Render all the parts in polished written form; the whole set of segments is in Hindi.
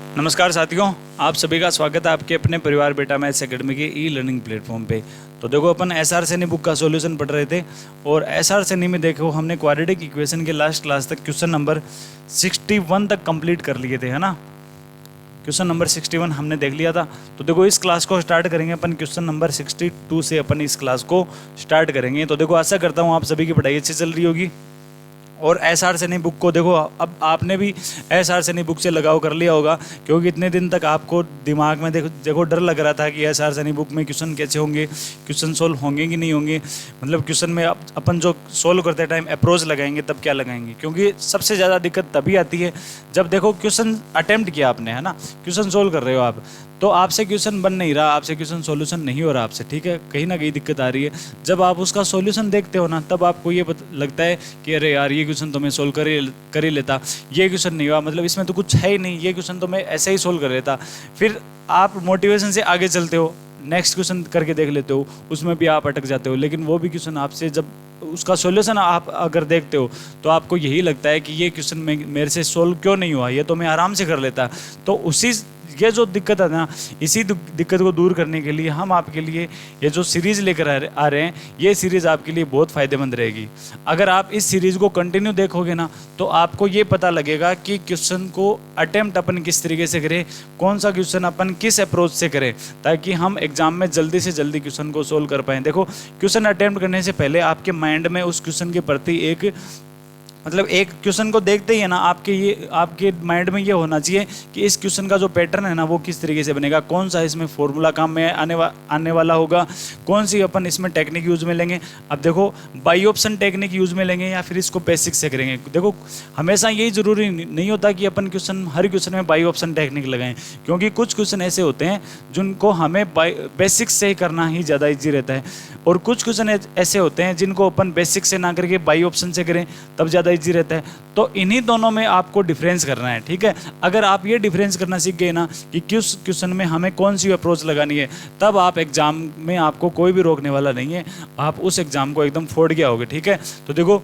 नमस्कार साथियों, आप सभी का स्वागत है आपके अपने परिवार बेटा मैथ्स एकेडमी के ई लर्निंग प्लेटफॉर्म पे। तो देखो, अपन एसआर सैनी बुक का सॉल्यूशन पढ़ रहे थे और एसआर सैनी में देखो हमने क्वाड्रेटिक इक्वेशन के लास्ट क्लास तक क्वेश्चन नंबर 61 तक कंप्लीट कर लिए थे, है ना। क्वेश्चन नंबर 61 हमने देख लिया था। तो देखो, इस क्लास को स्टार्ट करेंगे अपन क्वेश्चन नंबर 62 से अपन इस क्लास को स्टार्ट करेंगे। तो देखो, आशा करता हूँ आप सभी की पढ़ाई अच्छी चल रही होगी। और एसआर सैनी बुक को देखो, अब आपने भी एसआर सैनी बुक से लगाव कर लिया होगा, क्योंकि इतने दिन तक आपको दिमाग में देखो डर लग रहा था कि एसआर सैनी बुक में क्वेश्चन कैसे होंगे, क्वेश्चन सोल्व होंगे कि नहीं होंगे। मतलब क्वेश्चन में अपन जो सोल्व करते टाइम अप्रोच लगाएंगे तब क्या लगाएंगे, क्योंकि सबसे ज़्यादा दिक्कत तभी आती है जब देखो क्वेश्चन अटेम्प्ट किया आपने, है ना, क्वेश्चन सोल्व कर रहे हो आप, तो आपसे क्वेश्चन बन नहीं रहा, आपसे क्वेश्चन सॉल्यूशन नहीं हो रहा आपसे, ठीक है, कहीं ना कहीं दिक्कत आ रही है। जब आप उसका सॉल्यूशन देखते हो ना, तब आपको ये लगता है कि अरे यार, ये क्वेश्चन तो मैं सोल्व कर ही लेता, ये क्वेश्चन नहीं हुआ, मतलब इसमें तो कुछ है ही नहीं, ये क्वेश्चन तो मैं ऐसे ही सोल्व कर लेता। फिर आप मोटिवेशन से आगे चलते हो, नेक्स्ट क्वेश्चन करके देख लेते हो, उसमें भी आप अटक जाते हो। लेकिन वो भी क्वेश्चन आपसे जब उसका सॉल्यूशन आप अगर देखते हो तो आपको यही लगता है कि ये क्वेश्चन मेरे से सोल्व क्यों नहीं हुआ, ये तो मैं आराम से कर लेता। तो उसी ये जो दिक्कत है ना, इसी दिक्कत को दूर करने के लिए हम आपके लिए ये जो सीरीज़ लेकर आ रहे हैं, ये सीरीज़ आपके लिए बहुत फ़ायदेमंद रहेगी। अगर आप इस सीरीज़ को कंटिन्यू देखोगे ना, तो आपको ये पता लगेगा कि क्वेश्चन को अटेम्प्ट अपन किस तरीके से करें, कौन सा क्वेश्चन अपन किस अप्रोच से करें, ताकि हम एग्जाम में जल्दी से जल्दी क्वेश्चन को सोल्व कर पाएँ। देखो, क्वेश्चन अटेम्प्ट करने से पहले आपके माइंड में उस क्वेश्चन के प्रति एक क्वेश्चन को देखते ही है ना, आपके माइंड में ये होना चाहिए कि इस क्वेश्चन का जो पैटर्न है ना, वो किस तरीके से बनेगा, कौन सा इसमें फॉर्मूला काम में आने वाला होगा, कौन सी अपन इसमें टेक्निक यूज में लेंगे। अब देखो, बाई ऑप्शन टेक्निक यूज में लेंगे या फिर इसको बेसिक से करेंगे। देखो, हमेशा यही जरूरी नहीं होता कि अपन हर क्वेश्चन में बाई ऑप्शन टेक्निक लगाएं, क्योंकि कुछ क्वेश्चन ऐसे होते हैं जिनको हमें बेसिक से ही करना ही ज़्यादा ईजी रहता है, और कुछ क्वेश्चन ऐसे होते हैं जिनको अपन बेसिक से ना करके बाई ऑप्शन से करें तब ज़्यादा ईजी रहता है। तो इन्हीं दोनों में आपको डिफरेंस करना है, ठीक है। अगर आप ये डिफरेंस करना सीख गए ना कि किस क्वेश्चन में हमें कौन सी अप्रोच लगानी है, तब आप एग्जाम में आपको कोई भी रोकने वाला नहीं है, आप उस एग्जाम को एकदम फोड़ गया होगे, ठीक है। तो देखो,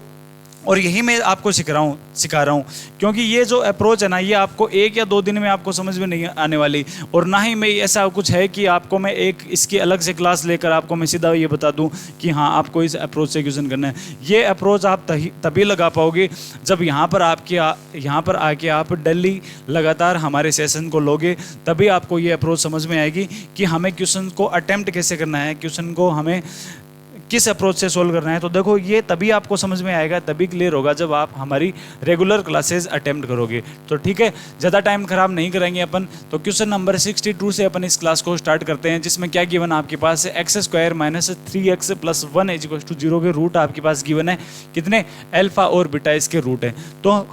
और यही मैं आपको सिखा रहा हूँ, क्योंकि ये जो अप्रोच है ना, ये आपको 1 या 2 दिन में आपको समझ में नहीं आने वाली, और ना ही मैं ऐसा कुछ है कि आपको मैं इसकी अलग से क्लास लेकर आपको मैं सीधा ये बता दूं कि हाँ, आपको इस अप्रोच से क्वेश्चन करना है। ये अप्रोच आप तभी लगा पाओगे जब यहाँ पर आके आप डेली लगातार हमारे सेशन को लोगे, तभी आपको ये अप्रोच समझ में आएगी कि हमें क्वेश्चन को अटेम्प्ट कैसे करना है, क्वेश्चन को हमें किस अप्रोच से सोल्व करना है। तो देखो, ये तभी आपको समझ में आएगा, तभी क्लियर होगा जब आप हमारी रेगुलर क्लासेस अटेम्प्ट करोगे। तो ठीक है, ज़्यादा टाइम खराब नहीं करेंगे अपन। तो क्वेश्चन नंबर 62 से अपन इस क्लास को स्टार्ट करते हैं, जिसमें क्या गिवन आपके पास है, x² - 3x + 1 = 0 के रूट आपके पास गिवन है। कितने? अल्फा और बीटा इसके रूट है। तो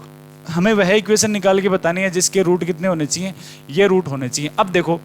हमें वह इक्वेशन निकाल के बतानी है जिसके रूट कितने होने चाहिए, ये रूट होने चाहिए। अब देखो,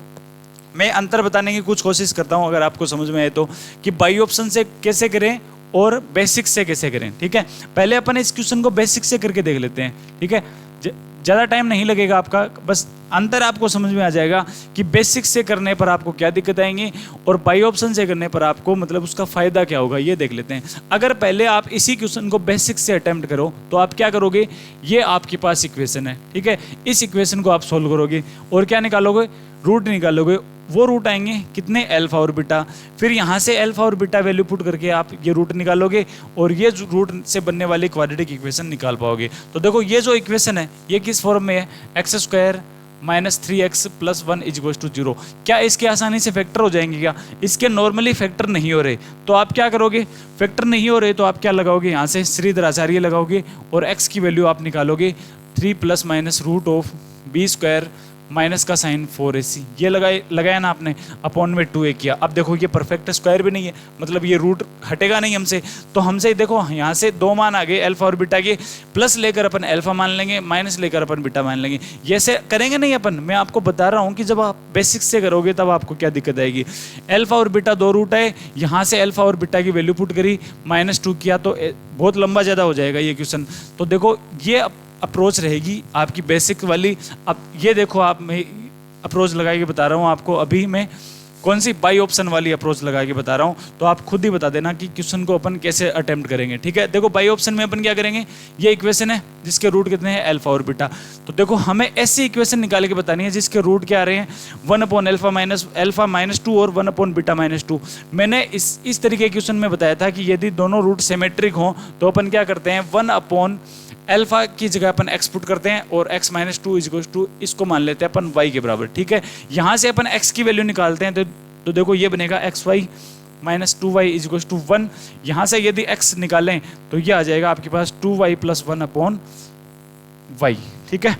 मैं अंतर बताने की कुछ कोशिश करता हूं, अगर आपको समझ में आए तो, कि बाई ऑप्शन से कैसे करें और बेसिक से कैसे करें, ठीक है। पहले अपन इस क्वेश्चन को बेसिक से करके देख लेते हैं, ठीक है। ज़्यादा टाइम नहीं लगेगा आपका, बस अंतर आपको समझ में आ जाएगा कि बेसिक से करने पर आपको क्या दिक्कत आएंगी और बाई ऑप्शन से करने पर आपको मतलब उसका फ़ायदा क्या होगा, ये देख लेते हैं। अगर पहले आप इसी क्वेश्चन को बेसिक से अटेम्प्ट करो तो आप क्या करोगे, ये आपके पास इक्वेशन है, ठीक है, इस इक्वेशन को आप सोल्व करोगे और क्या निकालोगे, रूट निकालोगे। वो रूट आएंगे कितने? अल्फा और बीटा। फिर यहाँ से अल्फा और बीटा वैल्यू पुट करके आप ये रूट निकालोगे और ये रूट से बनने वाली क्वाड्रेटिक इक्वेशन निकाल पाओगे। तो देखो, ये जो इक्वेशन है ये किस फॉर्म में है, x² - 3x + 1 = 0। क्या इसके आसानी से फैक्टर हो जाएंगे? क्या इसके नॉर्मली फैक्टर नहीं हो रहे, तो आप क्या करोगे, फैक्टर नहीं हो रहे तो आप क्या लगाओगे, यहाँ से श्रीधर आचार्य लगाओगे और x की वैल्यू आप निकालोगे 3 ± √b² माइनस का साइन 4ac, ये लगाया ना आपने, अपॉन में 2a किया। अब देखो, ये परफेक्ट स्क्वायर भी नहीं है, मतलब ये रूट हटेगा नहीं हमसे, तो हमसे देखो यहाँ से 2 मान आ गए अल्फा और बीटा के, प्लस लेकर अपन अल्फा मान लेंगे, माइनस लेकर अपन बीटा मान लेंगे। ये से करेंगे नहीं अपन, मैं आपको बता रहा हूँ कि जब आप बेसिक से करोगे तब आपको क्या दिक्कत आएगी। अल्फा और बीटा 2 रूट है, यहाँ से अल्फा और बीटा की वैल्यू पुट करी, -2 किया, तो बहुत लंबा ज़्यादा हो जाएगा ये क्वेश्चन। तो देखो, ये अप्रोच रहेगी आपकी बेसिक वाली। अब ये देखो, आप मैं अप्रोच लगा के बता रहा हूँ आपको, अभी मैं कौन सी बाई ऑप्शन वाली अप्रोच लगा के बता रहा हूँ, तो आप खुद ही बता देना कि क्वेश्चन को अपन कैसे अटेम्प्ट करेंगे। ठीक है, देखो बाई ऑप्शन में अपन क्या करेंगे, ये इक्वेशन है जिसके रूट कितने हैं, अल्फा और बीटा। तो देखो हमें ऐसी इक्वेशन निकाल के बतानी है जिसके रूट क्या आ रहे हैं, 1/अल्फा-2 और 1/बीटा-2। मैंने इस तरीके के क्वेश्चन में बताया था कि यदि दोनों रूट सिमेट्रिक हों तो अपन क्या करते हैं, 1/अल्फा की जगह अपन x पुट करते हैं और x-2 इसको मान लेते हैं अपन y के बराबर। ठीक है, यहाँ से अपन x की वैल्यू निकालते हैं तो देखो ये बनेगा xy-2y 1। यहाँ से यदि x निकालें तो ये आ जाएगा आपके पास 2y + 1/y। ठीक है,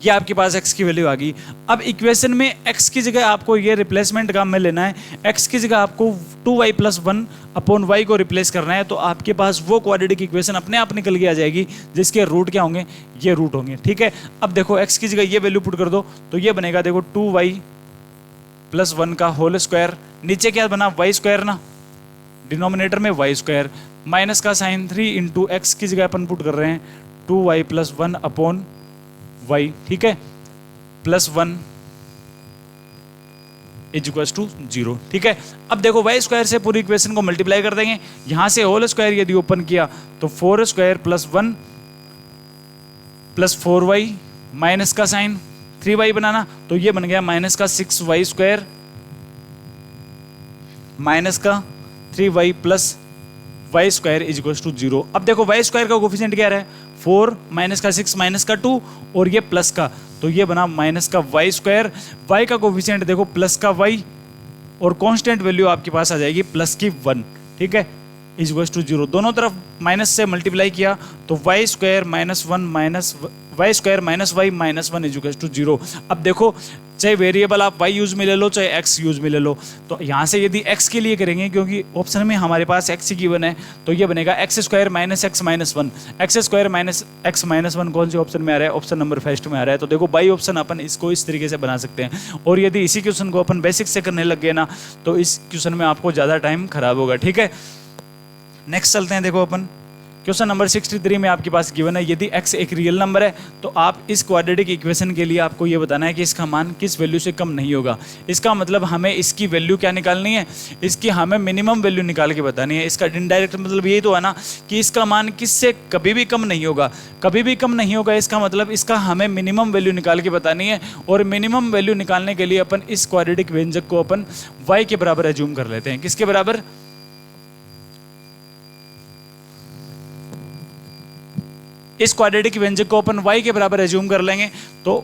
ये आपके पास x की वैल्यू आ गई। अब इक्वेशन में x की जगह आपको ये रिप्लेसमेंट काम में लेना है, x की जगह आपको 2y + 1/y को रिप्लेस करना है, तो आपके पास वो क्वाड्रेटिक इक्वेशन अपने आप निकल के आ जाएगी जिसके रूट क्या होंगे, ये रूट होंगे। ठीक है, अब देखो x की जगह ये वैल्यू पुट कर दो तो ये बनेगा देखो 2y + 1 का होल स्क्वायर, नीचे क्या बना y² ना, डिनोमिनेटर में y², माइनस का साइन 3 × x की जगह अपन पुट कर रहे हैं 2y + 1/y। ठीक है, +1 = 0। ठीक है, अब देखो y² से पूरी इक्वेशन को मल्टीप्लाई कर देंगे, यहां से होल स्क्वायर यदि ओपन किया तो 4² + 1 + 4y माइनस का साइन 3y बनाना, तो ये बन गया -6y² माइनस का 3y + y² = 0। अब देखो y² का कोफिशिएंट क्या रहा है, 4 -6 -2 और ये प्लस का, तो ये बना -y²। y का कोफिशिएंट देखो +y और कांस्टेंट वैल्यू आपके पास आ जाएगी +1। ठीक है, =0। दोनों तरफ माइनस से मल्टीप्लाई किया तो y² - 1 y² - y - 1 = 0। अब देखो चाहे वेरिएबल आप y यूज में ले लो चाहे x यूज में ले लो, तो यहाँ से यदि x के लिए करेंगे क्योंकि ऑप्शन में हमारे पास x ही गिवन है, तो ये बनेगा x² - x - 1 x² - x - 1 कौन से ऑप्शन में आ रहा है, ऑप्शन नंबर फर्स्ट में आ रहा है। तो देखो बाई ऑप्शन अपन इसको इस तरीके से बना सकते हैं, और यदि इसी क्वेश्चन को अपन बेसिक से करने लग गए ना तो इस क्वेश्चन में आपको ज़्यादा टाइम खराब होगा। ठीक है, नेक्स्ट चलते हैं। देखो अपन क्वेश्चन नंबर 63 में आपके पास गिवन है, यदि x एक रियल नंबर है तो आप इस क्वाड्रेटिक इक्वेशन के लिए आपको ये बताना है कि इसका मान किस वैल्यू से कम नहीं होगा। इसका मतलब हमें इसकी वैल्यू क्या निकालनी है, इसकी हमें मिनिमम वैल्यू निकाल के बतानी है। इसका इनडायरेक्ट मतलब यही तो है ना कि इसका मान किससे कभी भी कम नहीं होगा, कभी भी कम नहीं होगा। इसका मतलब इसका हमें मिनिमम वैल्यू निकाल के बतानी है, और मिनिमम वैल्यू निकालने के लिए अपन इस क्वाड्रेटिक व्यंजक को अपन y के बराबर एज्यूम कर लेते हैं। किसके बराबर, इस क्वाड्रेटिक व्यंजक को अपन y के बराबर एज्यूम कर लेंगे। तो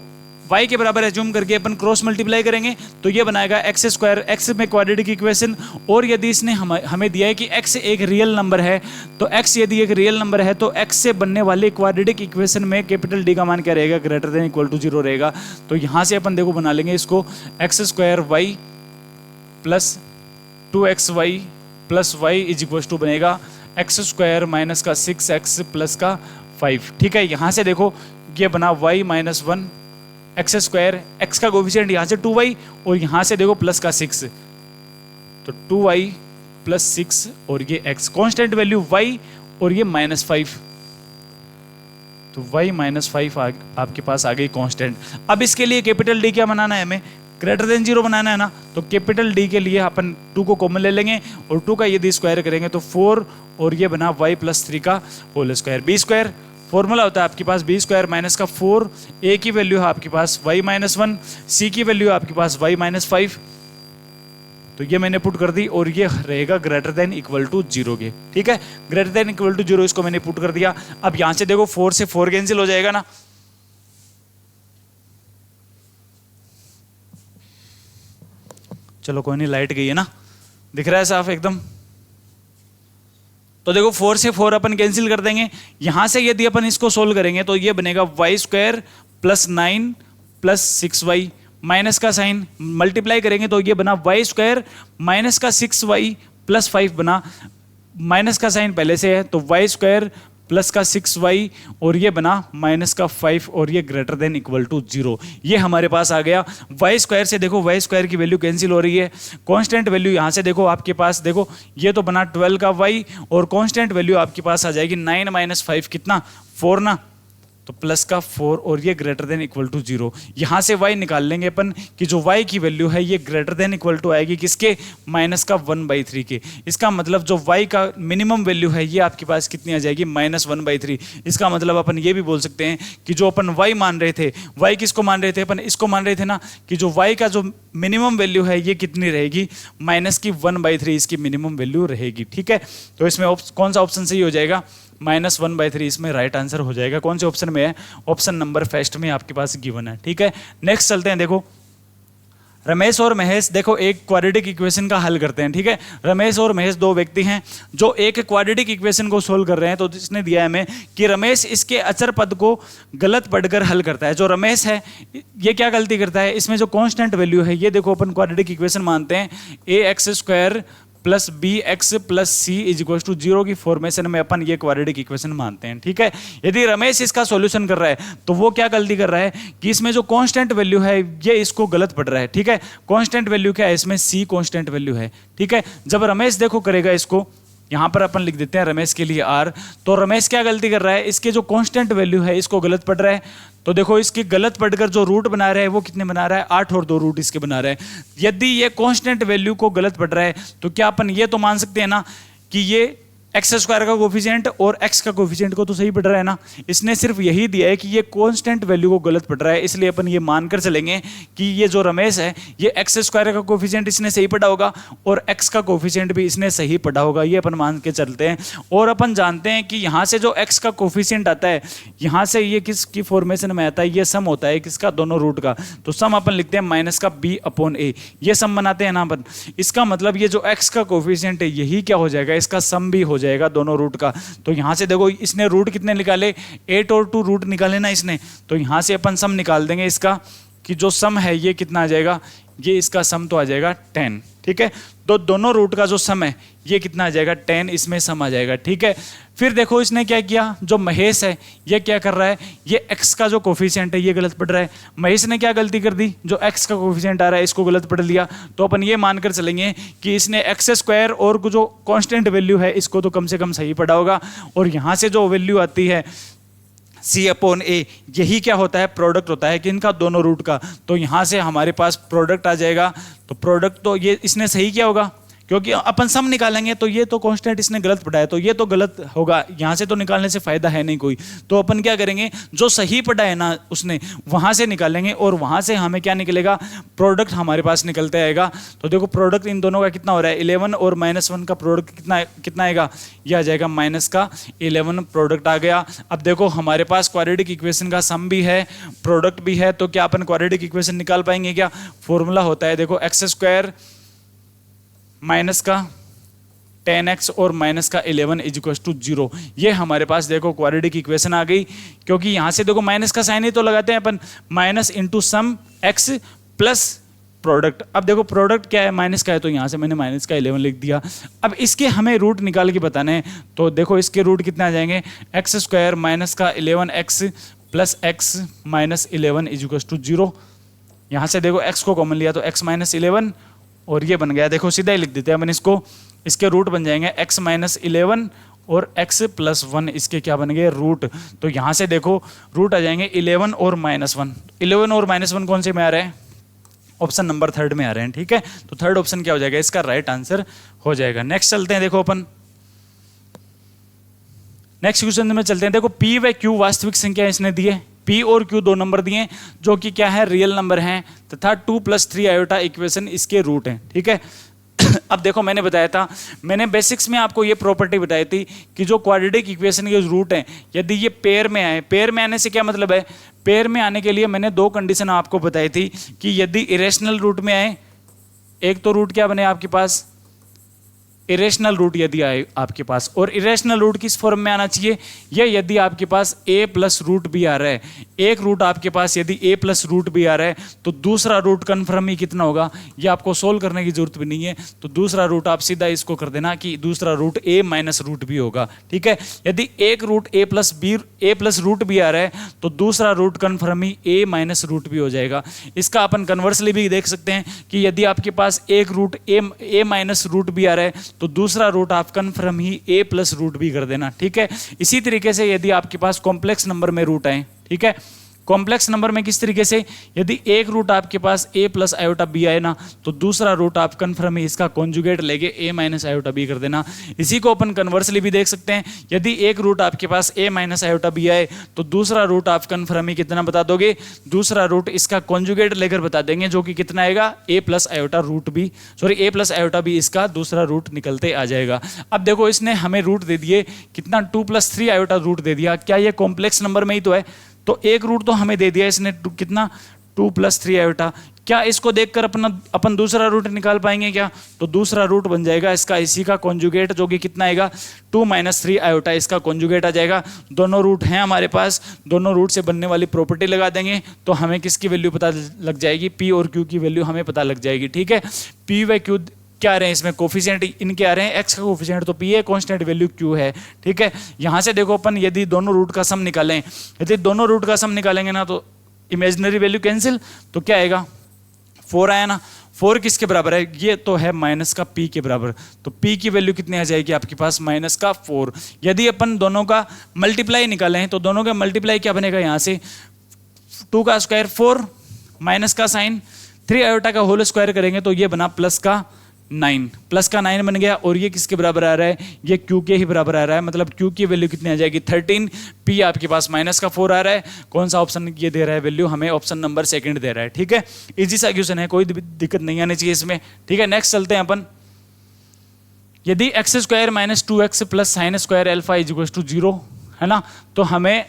y के बराबर एज्यूम करके अपन क्रॉस मल्टीप्लाई करेंगे तो ये बनाएगा x², x में क्वाड्रेटिक इक्वेशन। और यदि इसने हमें दिया है कि x एक रियल नंबर है, तो x यदि एक रियल नंबर है तो x से बनने वाले क्वाड्रेटिक इक्वेशन में कैपिटल D का मान क्या रहेगा, > 0 रहेगा। तो यहाँ से अपन देखो बना लेंगे इसको x² + 2xy + y = बनेगा x² - 6x + 5। ठीक है, यहाँ से देखो ये बना y - 1 x², x का कोफिशिएंट यहाँ से 2y और यहाँ से देखो +6, तो 2y + 6 और ये x कांस्टेंट वैल्यू y और ये -5, तो y - 5 आपके पास आ गई कांस्टेंट। अब इसके लिए कैपिटल D क्या बनाना है, हमें > 0 बनाना है ना, तो कैपिटल D के लिए अपन 2 को कॉमन ले लेंगे और 2 का यदि स्क्वायर करेंगे तो 4 और ये बना y + 3 का होल स्क्वायर। b² फॉर्मूला होता है आपके पास b² - 4, a की वैल्यू है आपके पास y - 1, c की वैल्यू है आपके पास y - 5, तो ये मैंने पुट कर दी और ये रहेगा > 0 के। ठीक है, > 0 इसको मैंने पुट कर दिया। अब यहाँ से देखो 4 से 4 कैंसिल हो जाएगा ना, चलो कोई नहीं, लाइट गई है ना, दिख रहा है साफ एकदम। तो देखो 4 से 4 अपन कैंसिल कर देंगे। यहां से यदि अपन इसको सोल्व करेंगे तो ये बनेगा y² + 9 + 6y माइनस का साइन मल्टीप्लाई करेंगे तो ये बना y² - 6y + 5 बना, माइनस का साइन पहले से है तो y² + 6y और ये बना -5 और ये > 0। ये हमारे पास आ गया। y² से देखो y² की वैल्यू कैंसिल हो रही है, कांस्टेंट वैल्यू यहाँ से देखो आपके पास, देखो ये तो बना 12 का y और कांस्टेंट वैल्यू आपके पास आ जाएगी 9 - 5 कितना 4 ना, तो प्लस का 4 और ये ग्रेटर देन इक्वल टू 0। यहाँ से y निकाल लेंगे अपन कि जो y की वैल्यू है ये ग्रेटर देन इक्वल टू आएगी किसके, माइनस का 1/3 के। इसका मतलब जो y का मिनिमम वैल्यू है ये आपके पास कितनी आ जाएगी, -1/3। इसका मतलब अपन ये भी बोल सकते हैं कि जो अपन y मान रहे थे, y किसको मान रहे थे अपन, इसको मान रहे थे ना, कि जो y का जो मिनिमम वैल्यू है ये कितनी रहेगी, -1/3 इसकी मिनिमम वैल्यू रहेगी। ठीक है, तो इसमें कौन सा ऑप्शन सही हो जाएगा, -1/3 इसमें राइट आंसर हो जाएगा। कौन से ऑप्शन में है, ऑप्शन नंबर फर्स्ट में आपके पास गिवन है। ठीक है, नेक्स्ट चलते हैं। देखो रमेश और महेश, देखो एक क्वाड्रेटिक इक्वेशन का हल करते हैं। ठीक है, रमेश और महेश दो व्यक्ति हैं जो एक क्वाड्रेटिक इक्वेशन को सोल्व कर रहे हैं। तो इसने दिया है हमें कि रमेश इसके अचर पद को गलत पढ़कर हल करता है। जो रमेश है ये क्या गलती करता है, इसमें जो कांस्टेंट वैल्यू है ये देखो अपन क्वाड्रेटिक इक्वेशन मानते हैं ax² plus bx plus c is equal to 0 की फॉर्मेशन में अपन ये क्वाड्रेटिक इक्वेशन मानते हैं। ठीक है, यदि रमेश इसका सॉल्यूशन कर रहा है तो वो क्या गलती कर रहा है कि इसमें जो कांस्टेंट वैल्यू है ये इसको गलत पढ़ रहा है। ठीक है, कांस्टेंट वैल्यू क्या है, इसमें c कांस्टेंट वैल्यू है। ठीक है, जब रमेश देखो करेगा इसको, यहाँ पर अपन लिख देते हैं रमेश के लिए r, तो रमेश क्या गलती कर रहा है, इसके जो कांस्टेंट वैल्यू है इसको गलत पढ़ रहा है। तो देखो इसकी गलत पढ़कर जो रूट बना रहा है वो कितने बना रहा है, 8 और 2 रूट इसके बना रहा है। यदि ये कांस्टेंट वैल्यू को गलत पढ़ रहा है तो क्या अपन ये तो मान सकते हैं ना कि ये x² का कोफिशिएंट और x का कोफिशिएंट को तो सही पढ़ रहा है ना। इसने सिर्फ यही दिया है कि ये कांस्टेंट वैल्यू को गलत पढ़ रहा है, इसलिए अपन ये मानकर चलेंगे कि ये जो रमेश है ये x² का कोफिशिएंट इसने सही पढ़ा होगा और x का कोफिशिएंट भी इसने सही पढ़ा होगा, ये अपन मान के चलते हैं। और अपन जानते हैं कि यहाँ से जो x का कोफिशिएंट आता है यहाँ से ये किसकी फॉर्मेशन में आता है, ये सम होता है किसका, दोनों रूट का। तो सम अपन लिखते हैं माइनस का b/a, ये सम बनाते हैं ना अपन। इसका मतलब ये जो x का कोफिशिएंट है यही क्या हो जाएगा, इसका सम भी हो जाएगा दोनों रूट का। तो यहां से देखो इसने रूट कितने निकाले, 8 और 2 रूट निकाले ना इसने, तो यहां से अपन सम निकाल देंगे इसका कि जो सम है ये कितना आ जाएगा, ये इसका सम तो आ जाएगा 10। ठीक है, तो दोनों रूट का जो सम है ये कितना आ जाएगा, 10 इसमें सम आ जाएगा। ठीक है, फिर देखो इसने क्या किया, जो महेश है ये क्या कर रहा है, ये x का जो कोफिशिएंट है ये गलत पढ़ रहा है। महेश ने क्या गलती कर दी, जो x का कोफिशिएंट आ रहा है इसको गलत पढ़ लिया। तो अपन ये मानकर चलेंगे कि इसने x² और जो कांस्टेंट वैल्यू है इसको तो कम से कम सही पढ़ा होगा। और यहाँ से जो वैल्यू आती है c/a, यही क्या होता है, प्रोडक्ट होता है कि इनका दोनों रूट का। तो यहाँ से हमारे पास प्रोडक्ट आ जाएगा। तो प्रोडक्ट तो ये इसने सही किया होगा, क्योंकि अपन सम निकालेंगे तो ये तो कांस्टेंट इसने गलत पढ़ा है तो ये तो गलत होगा, यहाँ से तो निकालने से फायदा है नहीं कोई। तो अपन क्या करेंगे, जो सही पढ़ा है ना उसने वहाँ से निकालेंगे और वहाँ से हमें क्या निकलेगा, प्रोडक्ट हमारे पास निकलता आएगा। तो देखो प्रोडक्ट इन दोनों का कितना हो रहा है, 11 और -1 का प्रोडक्ट कितना आएगा, ये आ जाएगा -11 प्रोडक्ट आ गया। अब देखो हमारे पास क्वाड्रेटिक इक्वेशन का सम भी है प्रोडक्ट भी है, तो क्या अपन क्वाड्रेटिक इक्वेशन निकाल पाएंगे क्या। फॉर्मूला होता है देखो x² माइनस का 10x और माइनस का 11 इज इक्वल टू 0। ये हमारे पास देखो क्वाड्रेटिक इक्वेशन आ गई, क्योंकि यहाँ से देखो माइनस का साइन ही तो लगाते हैं अपन, minus into sum x plus product. अब देखो प्रोडक्ट क्या है, माइनस का है, तो यहाँ से मैंने माइनस का 11 लिख दिया। अब इसके हमें रूट निकाल के बताने हैं, तो देखो इसके रूट कितने आ जाएंगे, x² माइनस का 11x plus x minus 11 is equal to 0। यहाँ से देखो x को कॉमन लिया तो x माइनस 11 और ये बन गया। देखो सीधा ही लिख देते हैं अपन इसको, इसके रूट बन जाएंगे x माइनस 11 और x प्लस 1, इसके क्या बन गए, रूट। तो यहाँ से देखो रूट आ जाएंगे 11 और -1। 11 और -1 कौन से में आ रहे हैं, ऑप्शन नंबर 3 में आ रहे हैं। ठीक है, तो थर्ड ऑप्शन क्या हो जाएगा, इसका राइट आंसर हो जाएगा। नेक्स्ट चलते हैं, देखो अपन नेक्स्ट क्वेश्चन में चलते हैं। देखो p व q वास्तविक संख्या इसने दिए, p और q दो नंबर दिए जो कि क्या है, रियल नंबर हैं, तथा 2 + 3 आयोटा इक्वेशन इसके रूट हैं। ठीक है, अब देखो मैंने बताया था, मैंने बेसिक्स में आपको ये प्रॉपर्टी बताई थी कि जो क्वाड्रेटिक इक्वेशन के रूट हैं यदि ये पेयर में आए, पेयर में आने से क्या मतलब है, पेयर में आने के लिए मैंने 2 कंडीशन आपको बताई थी कि यदि इरेशनल रूट में आए, एक तो रूट क्या बने आपके पास, इरेशनल रूट यदि आए आपके पास, और इरेशनल रूट किस फॉर्म में आना चाहिए, ये यदि आपके पास a प्लस रूट भी आ रहा है, एक रूट आपके पास यदि a प्लस रूट भी आ रहा है तो दूसरा रूट कन्फर्म ही कितना होगा, ये आपको सोल्व करने की जरूरत भी नहीं है। तो दूसरा रूट आप सीधा इसको कर देना कि दूसरा रूट a माइनस रूट भी होगा। ठीक है, यदि एक रूट a प्लस रूट भी आ रहा है तो दूसरा रूट कन्फर्म ही a माइनस रूट भी हो जाएगा। इसका अपन कन्वर्सली भी देख सकते हैं कि यदि आपके पास एक रूट a माइनस रूट भी आ रहा है तो दूसरा रूट आप कन्फर्म ही a प्लस रूट भी कर देना। ठीक है, इसी तरीके से यदि आपके पास कॉम्प्लेक्स नंबर में रूट आए, ठीक है। कॉम्प्लेक्स नंबर में किस तरीके से, यदि एक रूट आपके पास a प्लस आयोटा b आए ना, तो दूसरा रूट आप कन्फर्म ही इसका कॉन्जुगेट लेके a माइनस आयोटा b कर देना। इसी को अपन कन्वर्सली भी देख सकते हैं, यदि एक रूट आपके पास a माइनस आयोटा b आए तो दूसरा रूट आप कन्फर्म ही कितना बता दोगे, दूसरा रूट इसका कॉन्जुगेट लेकर बता देंगे, जो कि कितना आएगा a plus iota root b, sorry a plus iota b इसका दूसरा रूट निकलते आ जाएगा। अब देखो इसने हमें रूट दे दिए कितना, 2 प्लस 3 आयोटा रूट दे दिया, क्या ये कॉम्प्लेक्स नंबर में ही तो है, तो एक रूट तो हमें दे दिया इसने कितना 2 प्लस 3 आयोटा। क्या इसको देखकर अपन दूसरा रूट निकाल पाएंगे क्या, तो दूसरा रूट बन जाएगा इसका इसी का कॉन्जुगेट, जो कि कितना आएगा 2 माइनस 3 आयोटा इसका कॉन्जुगेट आ जाएगा। दोनों रूट हैं हमारे पास, दोनों रूट से बनने वाली प्रॉपर्टी लगा देंगे तो हमें किसकी वैल्यू पता लग जाएगी, पी और क्यू की वैल्यू हमें पता लग जाएगी। ठीक है, पी व क्यू क्या आ रहे हैं इसमें, कोफिशिएंट इनके आ रहे हैं, एक्स का कोफिशिएंट तो पी है, कांस्टेंट वैल्यू क्यू है। ठीक है, यहां से देखो अपन यदि दोनों रूट का सम निकालें, यदि दोनों रूट का सम निकालेंगे ना तो इमेजिनरी वैल्यू कैंसिल, तो क्या आएगा 4 आया ना, 4 किसके बराबर है, ये तो है माइनस का p के बराबर, तो p की वैल्यू कितनी आ जाएगी आपके पास माइनस का 4। यदि अपन दोनों का मल्टीप्लाई निकालें तो दोनों का मल्टीप्लाई क्या बनेगा, यहां से 2 का स्क्वायर 4 माइनस का साइन 3 आयोटा का होल स्क्वायर करेंगे तो ये बना प्लस का 9, प्लस का 9 बन गया, और ये किसके बराबर आ रहा है, ये q के ही बराबर आ रहा है, मतलब q की वैल्यू कितनी आ जाएगी 13, p आपके पास माइनस का 4 आ रहा है, कौन सा ऑप्शन ये दे रहा है वैल्यू, हमें ऑप्शन नंबर सेकंड दे रहा है। ठीक है, इजी सा क्वेश्चन है, कोई दिक्कत नहीं आनी चाहिए इसमें। ठीक है, नेक्स्ट चलते हैं अपन, यदि x square minus 2x plus sine square alpha is equal to 0 है ना, तो हमें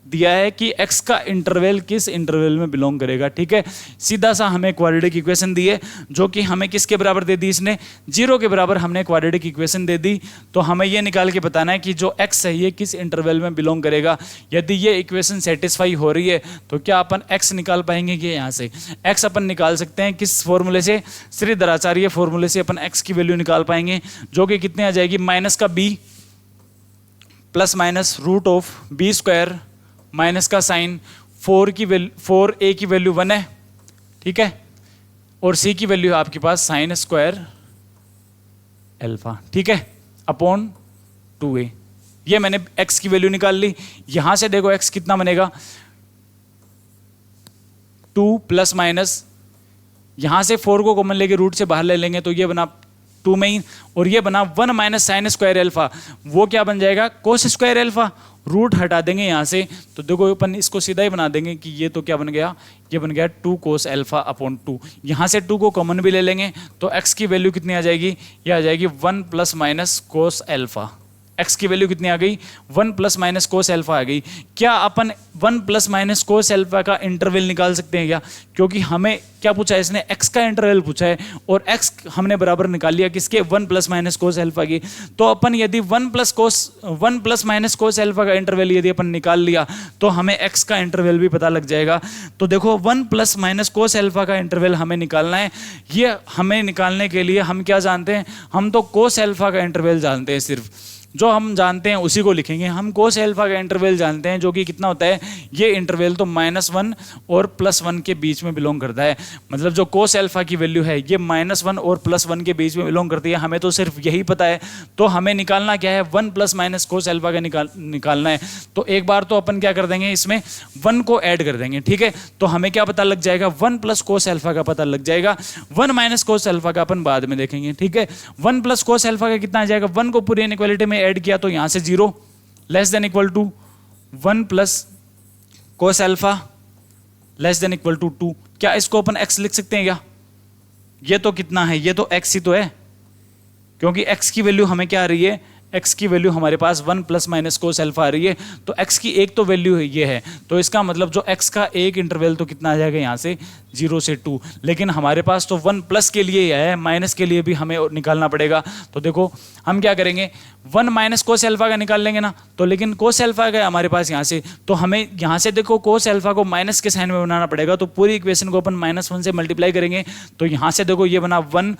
दिया है कि x का इंटरवल किस इंटरवल में बिलोंग करेगा। ठीक है, सीधा सा हमें क्वाड्रेटिक इक्वेशन दी है, जो कि हमें किसके बराबर दे दी, इसने 0 के बराबर हमने क्वाड्रेटिक इक्वेशन दे दी, तो हमें ये निकाल के बताना है कि जो x है ये किस इंटरवल में बिलोंग करेगा। यदि ये इक्वेशन सेटिस्फाई हो रही है तो क्या अपन x निकाल पाएंगे कि यहाँ से x अपन निकाल सकते हैं किस फॉर्मूले से, श्रीधराचार्य फॉर्मूले से अपन x की वैल्यू निकाल पाएंगे, जो कि कितने आ जाएगी माइनस का b plus minus root of b square minus का साइन 4 a की वैल्यू 1 है। ठीक है, और c की वैल्यू है आपके पास साइन स्क्वायर एल्फा। ठीक है, अपॉन 2a, ये मैंने x की वैल्यू निकाल ली। यहां से देखो x कितना बनेगा 2 प्लस माइनस, यहां से 4 को कॉमन लेके रूट से बाहर ले लेंगे तो ये बना 2 में ही, और ये बना 1 माइनस साइन स्क्वायर एल्फा, वो क्या बन जाएगा कोस स्क्वायर एल्फा, रूट हटा देंगे यहां से तो देखो अपन इसको सीधा ही बना देंगे कि ये तो क्या बन गया, ये बन गया 2 कोस एल्फा अपॉन 2। यहां से 2 को कॉमन भी ले लेंगे तो x की वैल्यू कितनी आ जाएगी, ये आ जाएगी 1 plus minus cos alpha. x की वैल्यू कितनी आ गई 1 प्लस माइनस कोस एल्फा आ गई। क्या अपन 1 प्लस माइनस कोस एल्फा का इंटरवल निकाल सकते हैं क्या, क्योंकि हमें क्या पूछा है इसने, x का इंटरवल पूछा है, और x हमने बराबर निकाल लिया किसके 1 प्लस माइनस कोस एल्फा की। तो अपन यदि 1 प्लस माइनस कोस एल्फा का इंटरवल यदि अपन निकाल लिया तो हमें x का इंटरवल भी पता लग जाएगा। तो देखो 1 प्लस माइनस कोस एल्फा का इंटरवल हमें निकालना है, ये हमें निकालने के लिए हम क्या जानते हैं, हम तो कोस एल्फा का इंटरवल जानते हैं, सिर्फ जो हम जानते हैं उसी को लिखेंगे। हम कोस एल्फा का इंटरवल जानते हैं जो कि कितना होता है, ये इंटरवल तो -1 और +1 के बीच में बिलोंग करता है, मतलब जो कोस एल्फा की वैल्यू है ये -1 और +1 के बीच में बिलोंग करती है। हमें तो सिर्फ यही पता है, तो हमें निकालना क्या है 1 प्लस माइनस कोस एल्फा का निकालना है। तो एक बार तो अपन क्या कर देंगे, इसमें 1 को ऐड कर देंगे। ठीक है, तो हमें क्या पता लग जाएगा 1 प्लस कोस एल्फा का पता लग जाएगा, 1 माइनस कोस एल्फा का अपन बाद में देखेंगे। ठीक है, 1 प्लस कोस एल्फा का कितना आ जाएगा, 1 को पूरी इनइक्वालिटी में ऐड किया तो यहां से 0 less than equal to 1 plus cos alpha less than equal to 2। क्या इसको अपन x लिख सकते हैं क्या, ये तो कितना है, ये तो x ही तो है, क्योंकि x की वैल्यू हमें क्या आ रही है, x की वैल्यू हमारे पास 1 प्लस माइनस कोस एल्फा आ रही है, तो x की एक तो वैल्यू है ये है, तो इसका मतलब जो x का एक इंटरवल तो कितना आ जाएगा यहाँ से 0 से 2। लेकिन हमारे पास तो 1 प्लस के लिए है, माइनस के लिए भी हमें निकालना पड़ेगा। तो देखो हम क्या करेंगे, 1 माइनस कोस एल्फा का निकाल लेंगे ना, तो लेकिन कोस एल्फा का हमारे पास यहाँ से, तो हमें यहाँ से देखो कोस एल्फा को माइनस के साइन में बनाना पड़ेगा, तो पूरी इक्वेशन को अपन -1 से मल्टीप्लाई करेंगे। तो यहाँ से देखो ये बना 1,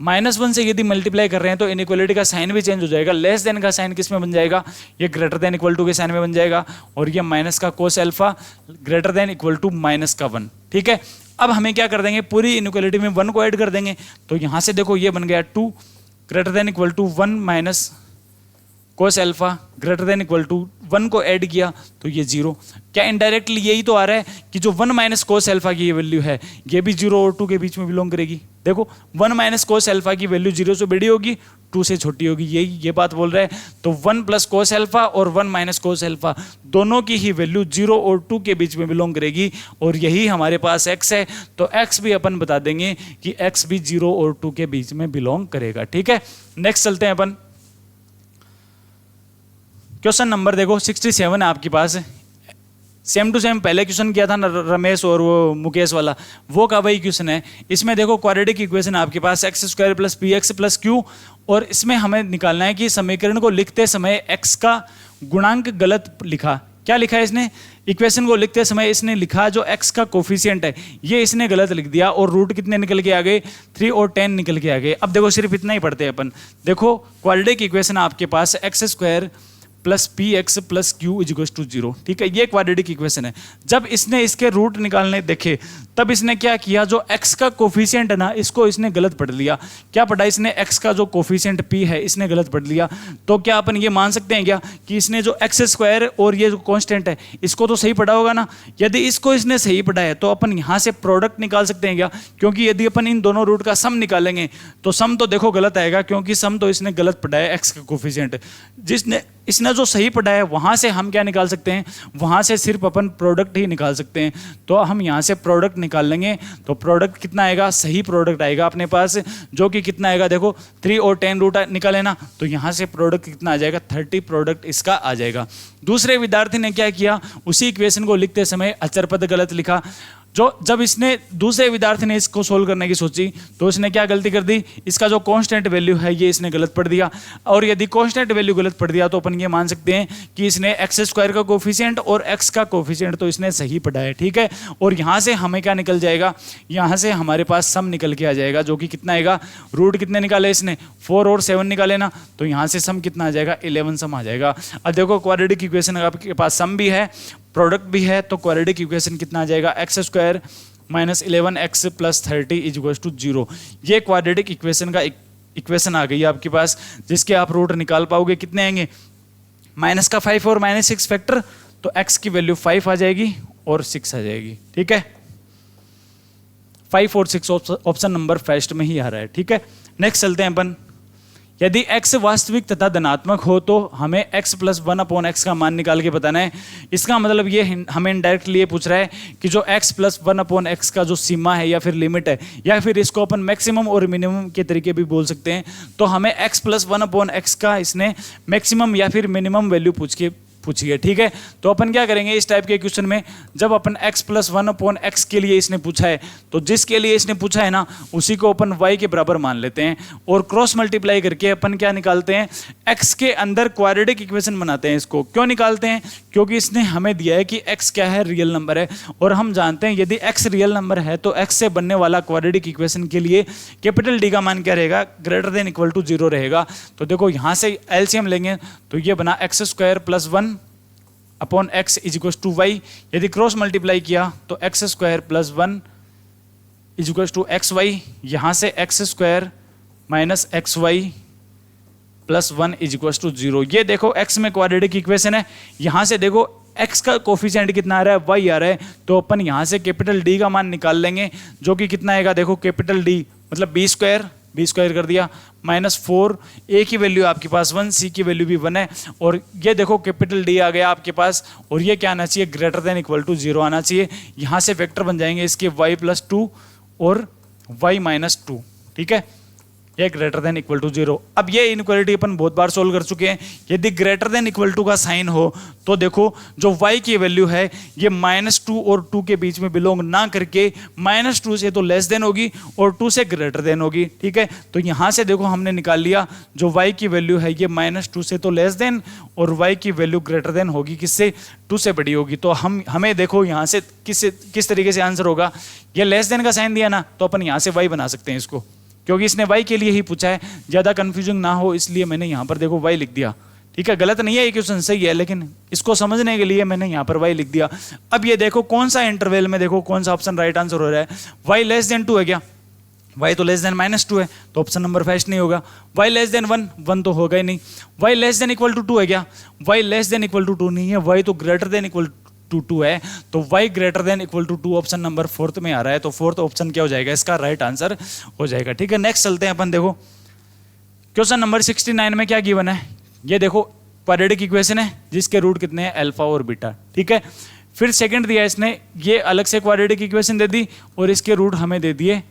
-1 से यदि मल्टीप्लाई कर रहे हैं तो इनइक्वालिटी का साइन भी चेंज हो जाएगा, लेस देन का साइन किस में बन जाएगा, ये ग्रेटर देन इक्वल टू के साइन में बन जाएगा, और ये माइनस का cos alpha greater than equal to minus का 1। ठीक है, अब हमें क्या कर देंगे, पूरी इनइक्वालिटी में 1 को ऐड कर देंगे, तो यहां से देखो ये बन गया 2 greater than equal to 1 minus cos alpha greater than equal to 1 को ऐड किया तो ये 0। क्या इनडायरेक्टली यही तो आ रहा है कि जो 1 माइनस कोस अल्फा की ये वैल्यू है ये भी 0 और 2 के बीच में बिलोंग करेगी। देखो 1 माइनस कोस अल्फा की वैल्यू 0 से बड़ी होगी, 2 से छोटी होगी, यही ये बात बोल रहा है। तो 1 प्लस कोस अल्फा और 1 माइनस कोस अल्फा दोनों की ही वैल्यू 0 और 2 के बीच में बिलोंग करेगी, और यही हमारे पास x है। तो x भी अपन बता देंगे कि x भी 0 और 2 के बीच में बिलोंग करेगा। ठीक है, नेक्स्ट चलते हैं अपन। क्वेश्चन नंबर देखो 67 है आपके पास। सेम टू सेम पहले क्वेश्चन किया था ना रमेश और वो मुकेश वाला, वो का वही क्वेश्चन है। इसमें देखो क्वाड्रेटिक इक्वेशन आपके पास X square plus P X plus Q, और इसमें हमें निकालना है कि समीकरण को लिखते समय एक्स का गुणांक गलत लिखा। क्या लिखा है इसने? इक्वेशन को लिखते समय इसने लिखा जो एक्स का कोफिशिएंट है ये इसने गलत लिख दिया, और रूट कितने निकल के आ गए? 3 और 10 निकल के आ गए। अब देखो सिर्फ इतना ही पढ़ते हैं अपन। देखो क्वाड्रेटिक इक्वेशन आपके पास X square plus P X plus Q is equals to 0। ठीक है, ये क्वाड्रेटिक इक्वेशन है। जब इसने इसके रूट निकालने देखे तब इसने क्या किया, जो x का कोफिशिएंट है ना इसको इसने गलत पढ़ लिया। क्या पढ़ा इसने? x का जो कोफिशिएंट p है इसने गलत पढ़ लिया। तो क्या अपन ये मान सकते हैं क्या कि इसने जो एक्स स्क्वायर और ये जो कांस्टेंट है इसको तो सही पढ़ा होगा ना? यदि इसको इसने सही पढ़ा है तो अपन यहाँ से प्रोडक्ट निकाल सकते हैं क्या? क्योंकि यदि अपन इन दोनों रूट का सम निकालेंगे तो सम तो देखो गलत आएगा, क्योंकि सम तो इसने गलत पढ़ा है x का कोफिशिएंट। जिसने इसने जो सही पढ़ा है वहां से हम क्या निकाल सकते हैं? वहां से सिर्फ अपन प्रोडक्ट ही निकाल सकते हैं। तो हम यहाँ से प्रोडक्ट निकाल लेंगे तो प्रोडक्ट कितना आएगा? सही प्रोडक्ट आएगा अपने पास, जो कि कितना आएगा? देखो 3 और 10 रूट निकाले ना, तो यहाँ से प्रोडक्ट कितना आ जाएगा? 30 प्रोडक्ट इसका आ जाएगा। दूसरे विद्यार्थी ने क्या किया? उसी इक्वेशन को लिखते समय अचर पद गलत लिखा। जब इसने दूसरे विद्यार्थी ने इसको सोल्व करने की सोची तो इसने क्या गलती कर दी? इसका जो कांस्टेंट वैल्यू है ये इसने गलत पढ़ दिया, और यदि कांस्टेंट वैल्यू गलत पढ़ दिया तो अपन ये मान सकते हैं कि इसने एक्स स्क्वायर का कोफिशिएंट और एक्स का कोफिशिएंट तो इसने सही पढ़ा है। ठीक है, और यहाँ से हमें क्या निकल जाएगा? यहाँ से हमारे पास सम निकल के आ जाएगा, जो कि कितना आएगा? रूट कितने निकाले इसने? 4 और 7 निकाले ना, तो यहाँ से सम कितना आ जाएगा? 11 सम आ जाएगा। अब देखो क्वाड्रेटिक इक्वेशन आपके पास सम भी है प्रोडक्ट भी है, तो क्वाड्रेटिक इक्वेशन कितना आ जाएगा? X square minus 11x plus 30 is equal to 0। ये क्वाड्रेटिक इक्वेशन का इक्वेशन आ गई है आपके पास, जिसके आप रूट निकाल पाओगे। कितने आएंगे? माइनस का 5 और माइनस 6 फैक्टर, तो x की वैल्यू 5 आ जाएगी और 6 आ जाएगी। ठीक है, 5 और 6 ऑप्शन नंबर फर्स्ट में ही आ रहा है। ठीक है, नेक्स्ट चलते हैं अपन। यदि x वास्तविक तथा धनात्मक हो तो हमें x प्लस 1/x का मान निकाल के बताना है। इसका मतलब ये हमें इनडायरेक्टली ये पूछ रहा है कि जो x प्लस 1/x का जो सीमा है या फिर लिमिट है, या फिर इसको अपन मैक्सिमम और मिनिमम के तरीके भी बोल सकते हैं, तो हमें x प्लस 1/x का इसने मैक्सिमम या फिर मिनिमम वैल्यू पूछी है। ठीक है, तो अपन क्या करेंगे इस टाइप के क्वेश्चन में, जब अपन x प्लस 1/x के लिए इसने पूछा है तो जिसके लिए इसने पूछा है ना उसी को अपन y के बराबर मान लेते हैं, और क्रॉस मल्टीप्लाई करके अपन क्या निकालते हैं? x के अंदर क्वाड्रेटिक इक्वेशन बनाते हैं। इसको क्यों निकालते हैं? क्योंकि इसने हमें दिया है कि x क्या है? रियल नंबर है, और हम जानते हैं यदि x रियल नंबर है तो x से बनने वाला क्वाड्रेटिक इक्वेशन के लिए कैपिटल D का मान क्या रहेगा? ग्रेटर देन इक्वल टू 0 रहेगा। तो देखो यहाँ से एलसीएम लेंगे तो ये बना x square plus 1 upon x is equal to y. यदि क्रॉस मल्टीप्लाई किया तो x square plus 1 is equal to x y. यहाँ से x square minus x y plus 1 is equal to 0। ये देखो x में क्वाड्रेटिक इक्वेशन है। यहाँ से देखो x का कोफिशिएंट कितना आ रहा है? y आ रहा है, तो अपन यहाँ से कैपिटल D का मान निकाल लेंगे, जो कि कितना आएगा? देखो कैपिटल D मतलब b स्क्वायर कर दिया माइनस 4, a की वैल्यू आपके पास 1, c की वैल्यू भी 1 है, और ये देखो कैपिटल D आ गया आपके पास, और ये क्या आना चाहिए? ग्रेटर देन इक्वल टू 0 आना चाहिए। यहाँ से वेक्टर बन जाएंगे इसके y प्लस 2 और y माइनस 2। ठीक है, ये ग्रेटर देन इक्वल टू 0। अब ये इनइक्वालिटी अपन बहुत बार सोल्व कर चुके हैं। यदि ग्रेटर देन इक्वल टू का साइन हो तो देखो जो y की वैल्यू है ये -2 और 2 के बीच में बिलोंग ना करके -2 से तो लेस देन होगी और 2 से ग्रेटर देन होगी। ठीक है, तो यहाँ से देखो हमने निकाल लिया जो y की वैल्यू है ये -2 से तो लेस देन, और y की वैल्यू ग्रेटर देन होगी किससे? 2 से बड़ी होगी। तो हमें देखो यहाँ से किस तरीके से आंसर होगा? ये लेस देन का साइन दिया ना, तो अपन यहाँ से y बना सकते हैं इसको, क्योंकि इसने y के लिए ही पूछा है। ज़्यादा कंफ्यूजन ना हो इसलिए मैंने यहाँ पर देखो y लिख दिया। ठीक है, गलत नहीं है, ये क्वेश्चन सही है, लेकिन इसको समझने के लिए मैंने यहाँ पर y लिख दिया। अब ये देखो कौन सा इंटरवल में देखो कौन सा ऑप्शन राइट आंसर हो रहा है? y लेस देन 2 है क्या? y तो लेस देन -2 है तो ऑप्शन नंबर फर्स्ट नहीं होगा। y लेस देन 1, 1 तो होगा ही नहीं। y less than equal to 2 है क्या? y less than equal to 2 नहीं है, y तो ग्रेटर देन इक्वल टू 2 है, तो y greater than equal to 2 option number fourth में आ रहा है, तो फोर्थ ऑप्शन क्या हो जाएगा? इसका राइट आंसर हो जाएगा। ठीक है, नेक्स्ट चलते हैं अपन। देखो क्वेश्चन नंबर 69 में क्या गिवन है, ये देखो क्वाड्रेटिक इक्वेशन है जिसके रूट कितने हैं? अल्फा और बीटा। ठीक है, फिर सेकंड दिया इसने, ये अलग से क्वाड्रेटिक इक्वेशन दे दी और इसके रूट हमें दे दिए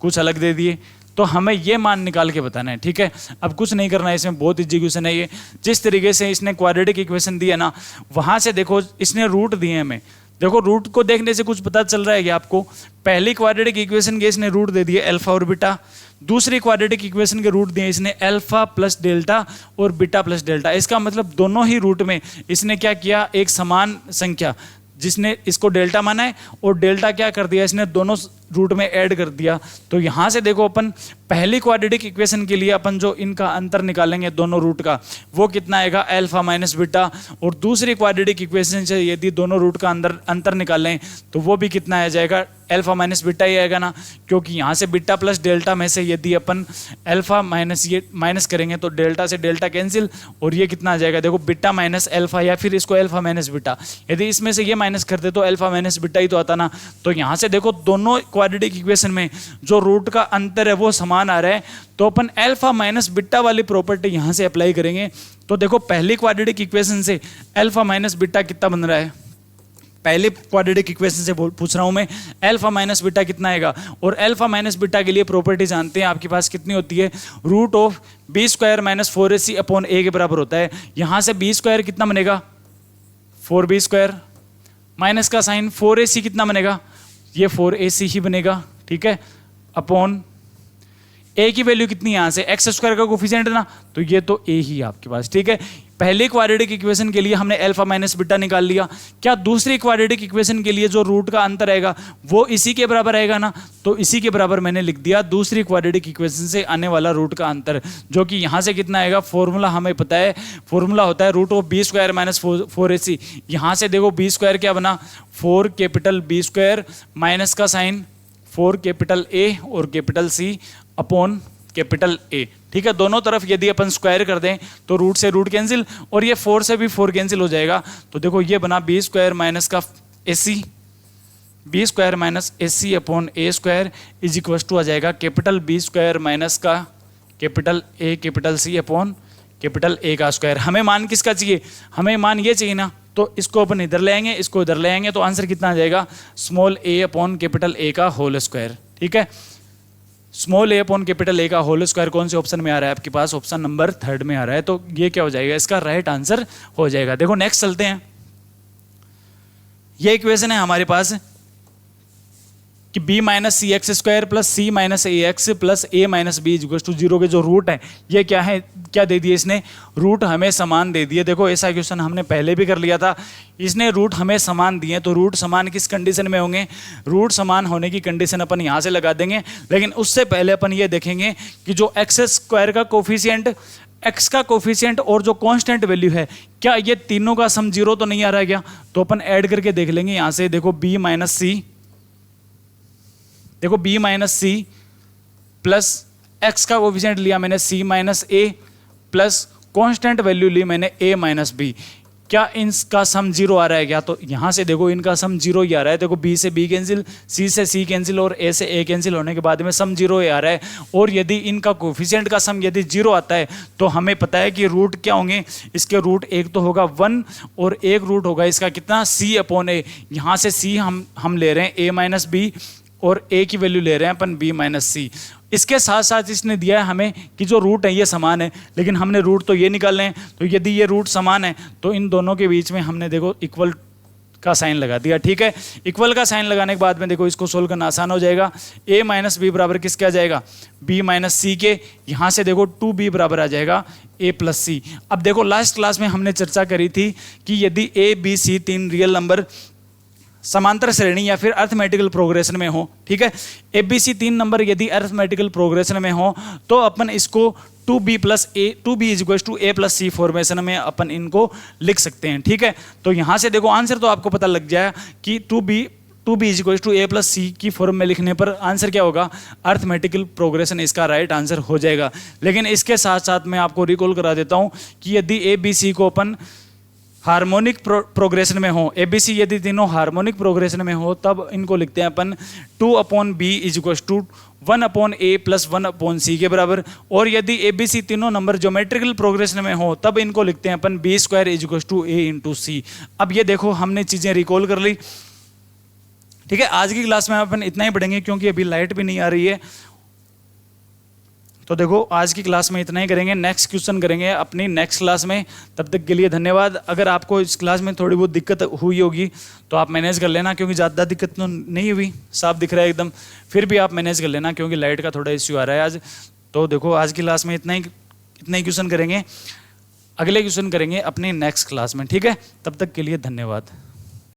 कुछ अलग दे दिए, तो हमें ये मान निकाल के बताना है। ठीक है, अब कुछ नहीं करना है इसमें, बहुत इजी क्वेश्चन है ये। जिस तरीके से इसने क्वाड्रेटिक इक्वेशन दिया ना, वहां से देखो इसने रूट दिए हमें, देखो रूट को देखने से कुछ पता चल रहा है कि आपको पहली क्वाड्रेटिक इक्वेशन के इसने रूट दे दिए अल्फा और बीटा, दूसरी क्वाड्रेटिक इक्वेशन के रूट दिए इसने अल्फा प्लस डेल्टा और बीटा प्लस डेल्टा। इसका मतलब दोनों ही रूट में इसने क्या किया? एक समान संख्या जिसने इसको डेल्टा माना है और डेल्टा क्या कर दिया इसने? दोनों रूट में ऐड कर दिया। तो यहां से देखो अपन पहली क्वाड्रेटिक इक्वेशन के लिए अपन जो इनका अंतर निकालेंगे दोनों रूट का, वो कितना आएगा? Alpha minus beta. और दूसरी क्वाड्रेटिक इक्वेशन से यदि दोनों रूट का अंतर निकालें तो वो भी कितना आ जाएगा? अल्फा माइनस बीटा ही आएगा ना, क्योंकि यहाँ से बीटा प्लस डेल्टा में से यदि अपन अल्फा माइनस ये माइनस करेंगे तो डेल्टा से डेल्टा कैंसिल, और ये कितना आ जाएगा? देखो बीटा माइनस अल्फा, या फिर इसको अल्फा माइनस बीटा, यदि इसमें से ये माइनस करते तो अल्फा माइनस बीटा ही तो आता ना। तो यहाँ से देखो दोनों क्वाड्रेटिक इक्वेशन में जो रूट का अंतर है वो समान आ रहा है, तो अपन अल्फा माइनस बीटा वाली प्रॉपर्टी यहाँ से अप्लाई करेंगे। तो देखो पहली क्वाड्रेटिक इक्वेशन से अल्फा माइनस बीटा कितना बन रहा है? पहले क्वाड्रेटिक इक्वेशन से पूछ रहा हूं मैं, अल्फा माइनस बीटा कितना आएगा? और अल्फा माइनस बीटा के लिए प्रॉपर्टी जानते हैं आपके पास कितनी होती है? Root of B square minus 4ac upon A के बराबर होता है। यहां से बी स्क्वायर कितना बनेगा? 4b स्क्वायर, माइनस का साइन 4ac कितना बनेगा? ये 4ac ही बनेगा। ठीक है, अपॉन ए की वैल्यू कितनी है यहाँ से? एक्स स्क्वायर का कोफिशिएंट है ना, तो ये तो ए ही आपके पास। ठीक है, पहली क्वाड्रेटिक इक्वेशन के लिए हमने अल्फा माइनस बीटा निकाल लिया। क्या दूसरी क्वाड्रेटिक इक्वेशन के लिए जो रूट का अंतर आएगा वो इसी के बराबर आएगा ना, तो इसी के बराबर मैंने लिख दिया दूसरी क्वाड्रेटिक इक्वेशन से आने वाला रूट का अंतर, जो कि यहाँ से कितना आएगा? फॉर्मूला हमें पता है, फॉर्मूला होता है root of B square minus 4ac। यहाँ से देखो बी स्क्वायर क्या बना? 4 कैपिटल बी स्क्वायर माइनस का साइन 4 कैपिटल ए और capital C upon capital A. ठीक है, दोनों तरफ यदि अपन स्क्वायर कर दें तो रूट से रूट कैंसिल, और ये 4 से भी 4 कैंसिल हो जाएगा। तो देखो ये बना बी स्क्वायर माइनस का AC, B square minus AC upon A square is equal to आ जाएगा कैपिटल बी स्क्वायर माइनस का capital A capital C upon capital A का स्क्वायर। हमें मान किसका चाहिए? हमें मान ये चाहिए ना, तो इसको अपन इधर ले आएंगे, इसको इधर ले आएंगे, तो आंसर कितना आ जाएगा? Small A upon capital A का होल स्क्वायर। ठीक है, small A upon capital A का होल स्क्वायर कौन से ऑप्शन में आ रहा है आपके पास? ऑप्शन नंबर 3 में आ रहा है, तो ये क्या हो जाएगा? इसका राइट आंसर हो जाएगा। देखो नेक्स्ट चलते हैं। ये इक्वेशन है हमारे पास कि b minus C x square plus C minus A x plus A minus B is equal to 0 के जो रूट है ये क्या है? क्या दे दिए इसने? रूट हमें समान दे दिए। देखो ऐसा क्वेश्चन हमने पहले भी कर लिया था, इसने रूट हमें समान दिए, तो रूट समान किस कंडीशन में होंगे? रूट समान होने की कंडीशन अपन यहाँ से लगा देंगे, लेकिन उससे पहले अपन ये देखेंगे कि जो एक्स स्क्वायर का कोफिशिएंट, एक्स का कोफिशिएंट और जो कांस्टेंट वैल्यू है, क्या ये तीनों का सम 0 तो नहीं आ रहा है क्या? तो अपन ऐड करके देख लेंगे यहाँ से। देखो b माइनस सी, देखो b minus C plus x का कोफिशिएंट लिया मैंने c minus A plus constant value ली मैंने a माइनस बी। क्या इनका सम 0 आ रहा है क्या? तो यहां से देखो इनका सम 0 ही आ रहा है। देखो b से b कैंसिल, c से c कैंसिल और a से a कैंसिल होने के बाद में सम 0 ही आ रहा है। और यदि इनका कोफिशिएंट का सम यदि 0 आता है तो हमें पता है कि रूट क्या होंगे इसके? रूट एक तो होगा 1 और एक रूट होगा इसका कितना? c अपॉन ए। यहाँ से c हम ले रहे हैं a माइनस बी और a की वैल्यू ले रहे हैं अपन b माइनस सी। इसके साथ साथ इसने दिया है हमें कि जो रूट है ये समान है, लेकिन हमने रूट तो ये निकालने हैं, तो यदि ये रूट समान है तो इन दोनों के बीच में हमने देखो इक्वल का साइन लगा दिया। ठीक है, इक्वल का साइन लगाने के बाद में देखो इसको सोल्व करना आसान हो जाएगा। a माइनस बी बराबर किसके आ जाएगा? b माइनस सी के। यहाँ से देखो 2b बराबर आ जाएगा a प्लस सी। अब देखो लास्ट क्लास में हमने चर्चा करी थी कि यदि a b c 3 real number समांतर श्रेणी या फिर अर्थमेटिकल प्रोग्रेशन में हो, ठीक है, ABC 3 नंबर यदि अर्थमेटिकल प्रोग्रेशन में हो तो अपन इसको 2b plus A 2b is equal to a plus C formation में अपन इनको लिख सकते हैं। ठीक है, तो यहाँ से देखो आंसर तो आपको पता लग जाए कि 2b two B is to A plus C की फॉर्म में लिखने पर आंसर क्या होगा, अर्थमेटिकल प्रोग्रेशन इसका राइट आंसर हो जाएगा। लेकिन इसके साथ साथ मैं आपको रिकॉल करा देता हूं कि यदि ए बी सी को अपन हार्मोनिक प्रोग्रेशन में हो, ए बी सी यदि तीनों हार्मोनिक प्रोग्रेशन में हो, तब इनको लिखते हैं अपन 2/b is equals to 1/a plus 1/c के बराबर। और यदि ए बी सी तीनों नंबर ज्योमेट्रिकल प्रोग्रेशन में हो, तब इनको लिखते हैं अपन b² is equals to a into C. अब ये देखो हमने चीजें रिकॉल कर ली। ठीक है, आज की क्लास में अपन इतना ही पढ़ेंगे क्योंकि अभी लाइट भी नहीं आ रही है। तो देखो आज की क्लास में इतना ही करेंगे, नेक्स्ट क्वेश्चन करेंगे अपनी नेक्स्ट क्लास में। तब तक के लिए धन्यवाद। अगर आपको इस क्लास में थोड़ी बहुत दिक्कत हुई होगी तो आप मैनेज कर लेना, क्योंकि ज़्यादा दिक्कत तो नहीं हुई, साफ दिख रहा है एकदम। फिर भी आप मैनेज कर लेना क्योंकि लाइट का थोड़ा इश्यू आ रहा है आज। तो देखो आज की क्लास में इतना ही क्वेश्चन करेंगे, अगले क्वेश्चन करेंगे अपनी नेक्स्ट क्लास में। ठीक है, तब तक के लिए धन्यवाद।